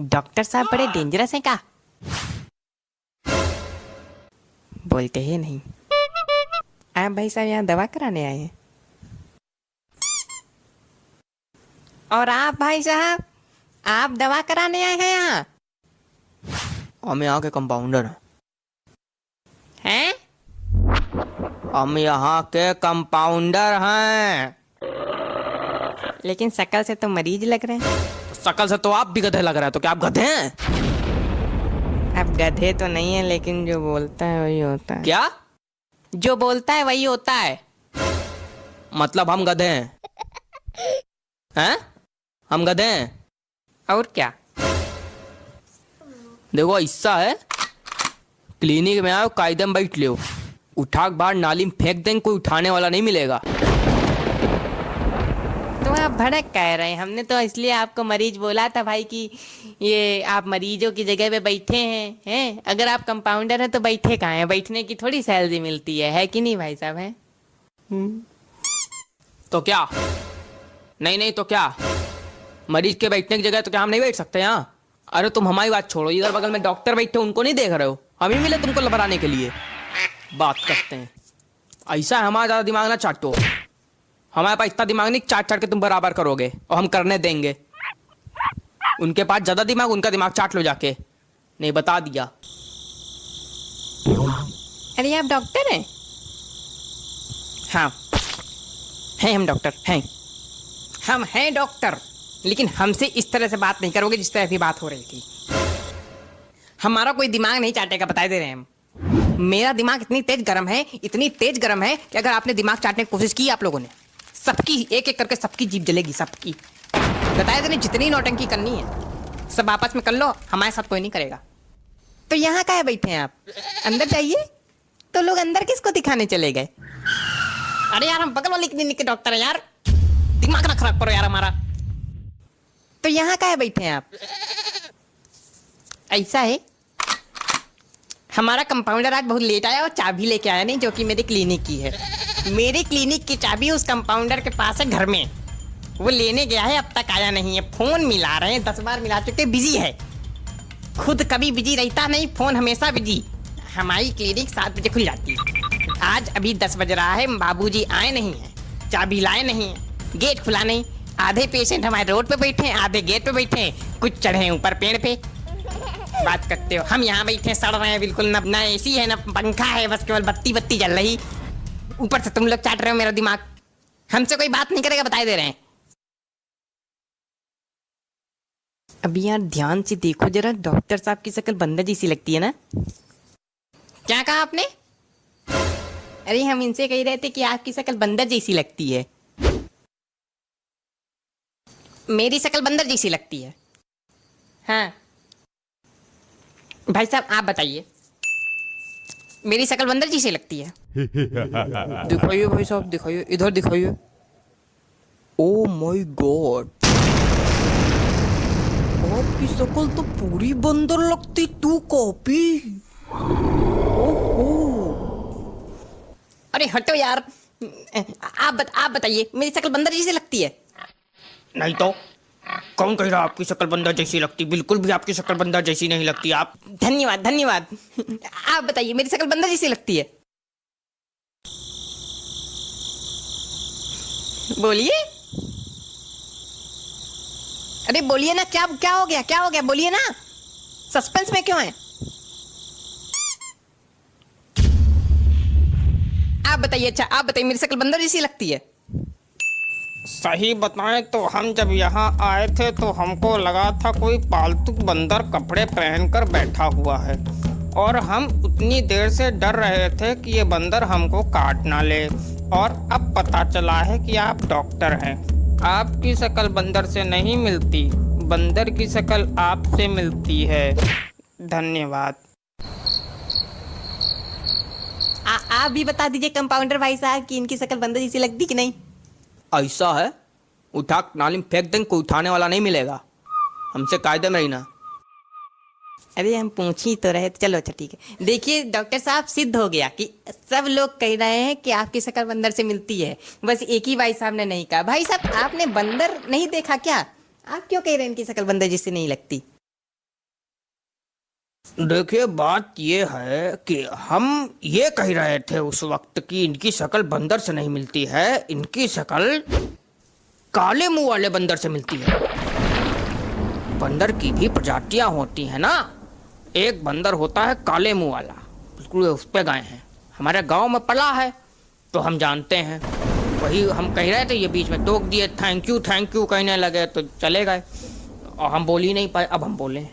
Doctor साहब बड़े dangerous हैं क्या? बोलते ही नहीं। आप भाई साहब यहाँ दवा कराने आए हैं? और आप भाई साहब, आप दवा कराने आए हैं यहाँ? हम यहाँ के कंपाउंडर हैं। हैं? हम यहाँ के कंपाउंडर हैं। लेकिन शक्ल से तो मरीज लग रहे हैं। शकल से तो आप भी गधे लग रहे हैं, तो क्या आप गधे हैं? अब गधे तो नहीं है, लेकिन जो बोलता है वही होता है। क्या? जो बोलता है वही होता है। मतलब हम गधे हैं? हैं? हम गधे हैं? और क्या? देखो ऐसा है, क्लिनिक में आओ, कायदे में बैठ लो, उठा के बाहर नाली में फेंक देंगे, कोई उठाने वाला नहीं मिलेगा। तो आप भड़क कह रहे हैं? हमने तो इसलिए आपको मरीज बोला था भाई कि ये आप मरीजों की जगह पे बैठे हैं। अगर आप कंपाउंडर हैं तो बैठे कहाँ हैं? बैठने की थोड़ी सैलरी मिलती है कि नहीं भाई साहब? है तो क्या? नहीं तो क्या? मरीज के बैठने की जगह तो क्या हम नहीं बैठ सकते यहाँ? अरे तुम हमारी बात छोड़ो, इधर बगल में डॉक्टर बैठे, उनको नहीं देख रहे हो? हम ही मिले तुमको लबराने के लिए। बात करते हैं ऐसा है, हमारा ज़्यादा दिमाग ना चाटो। हमारे पास इतना दिमाग नहीं, चाट चाट के तुम बराबर करोगे, और हम करने देंगे। उनके पास ज़्यादा दिमाग, उनका दिमाग चाट लो जाके। नहीं, बता दिया। अरे आप डॉक्टर हैं? हाँ हैं, हम डॉक्टर हैं। हम हैं डॉक्टर, लेकिन हमसे इस तरह से बात नहीं करोगे जिस तरह अभी बात हो रही थी। हमारा कोई दिमाग नहीं चाटेगा, बता दे रहे हैं हम। मेरा दिमाग इतनी तेज गर्म है, इतनी तेज गर्म है कि अगर आपने दिमाग चाटने की कोशिश की आप लोगों ने, सबकी एक एक करके सबकी जीभ जलेगी, सबकी। बताया नहीं, जितनी नौटंकी करनी है सब आपस में कर लो, हमारे साथ कोई नहीं करेगा। तो यहाँ काहे बैठे हैं आप? अंदर जाइए। तो लोग अंदर किसको दिखाने चले गए? अरे यार, हम बगल वाली क्लिनिक के डॉक्टर हैं यार, दिमाग ना खराब करो यार हमारा। तो यहाँ काहे बैठे हैं आप? ऐसा है, हमारा कंपाउंडर आज बहुत लेट आया और चाबी लेके आया नहीं, जो कि मेरी क्लिनिक की है। मेरी क्लिनिक की चाबी उस कंपाउंडर के पास है घर में, वो लेने गया है, अब तक आया नहीं है। फोन मिला रहे हैं, 10 बार मिला चुके, बिजी है। खुद कभी बिजी रहता नहीं, फोन हमेशा बिजी। हमारी क्लिनिक 7 बजे खुल जाती है, आज अभी 10 बज रहा है, बाबूजी आए नहीं है, चाबी लाए नहीं है, गेट खुला नहीं। आधे पेशेंट हमारे रोड पे बैठे हैं, आधे गेट पे बैठे हैं, कुछ चढ़े हैं ऊपर पेड़ पे। बात करते हो, हम यहाँ बैठे सड़ रहे हैं बिल्कुल, ना एसी है ना पंखा है, बस केवल बत्ती बत्ती जल रही। ऊपर से तुम लोग चाट रहे हो मेरा दिमाग। हमसे कोई बात नहीं करेगा, बताए दे रहे हैं। अभी यार ध्यान से देखो जरा, डॉक्टर साहब की शक्ल बंदर जैसी लगती है ना? क्या कहा आपने? अरे हम इनसे कह रहे थे कि आपकी शक्ल बंदर जैसी लगती है। मेरी शक्ल बंदर जैसी लगती है? हाँ भाई साहब, आप बताइए, मेरी शक्ल बंदर जैसी लगती है? दिखाइए भाई साहब, दिखाइए, इधर दिखाइए। ओ माय गॉड, आपकी शक्ल तो पूरी बंदर लगती, तू कॉपी। ओहो, अरे हटो यार। आप बताइए, मेरी शक्ल बंदर जैसी लगती है? नहीं तो कौन कह रहा आपकी शक्ल बंदर जैसी लगती? बिल्कुल भी आपकी शक्ल बंदर जैसी नहीं लगती। आप धन्यवाद धन्यवाद। आप बताइए, मेरी शक्ल बंदर जैसी लगती है? बोलिए, अरे बोलिए ना, क्या क्या हो गया, क्या हो गया, बोलिए ना, सस्पेंस में क्यों है? आप बताइए। अच्छा आप बताइए, मेरी शक्ल बंदर जैसी लगती है? सही बताएं तो हम जब यहाँ आए थे तो हमको लगा था कोई पालतू बंदर कपड़े पहनकर बैठा हुआ है, और हम उतनी देर से डर रहे थे कि ये बंदर हमको काट ना ले, और अब पता चला है कि आप डॉक्टर हैं। आपकी शक्ल बंदर से नहीं मिलती, बंदर की शक्ल आपसे मिलती है। धन्यवाद। आप भी बता दीजिए कंपाउंडर भाई साहब कि इनकी शक्ल बंदर जैसी लगती कि नहीं? ऐसा है, उठा नाली में फेंक देंगे, कोई उठाने वाला नहीं मिलेगा। हमसे कायदे में रहना। अरे हम पूछ ही तो रहे थे। चलो अच्छा ठीक है। देखिए डॉक्टर साहब, सिद्ध हो गया कि सब लोग कह रहे हैं कि आपकी शक्ल बंदर से मिलती है, बस एक ही भाई साहब ने नहीं कहा। भाई साहब, आपने बंदर नहीं देखा क्या? आप क्यों कह रहे हैं इनकी शक्ल बंदर जैसी नहीं लगती? देखिए बात ये है कि हम ये कह रहे थे उस वक्त कि इनकी शक्ल बंदर से नहीं मिलती है, इनकी शक्ल काले मुंह वाले बंदर से मिलती है। बंदर की भी प्रजातियां होती हैं ना। एक बंदर होता है काले मुंह वाला, बिल्कुल उस पे गए हैं, हमारे गांव में पला है तो हम जानते हैं। वही हम कह रहे थे, ये बीच में टोक दिए, थैंक यू कहने लगे तो चले गए और हम बोल ही नहीं पाए। अब हम बोले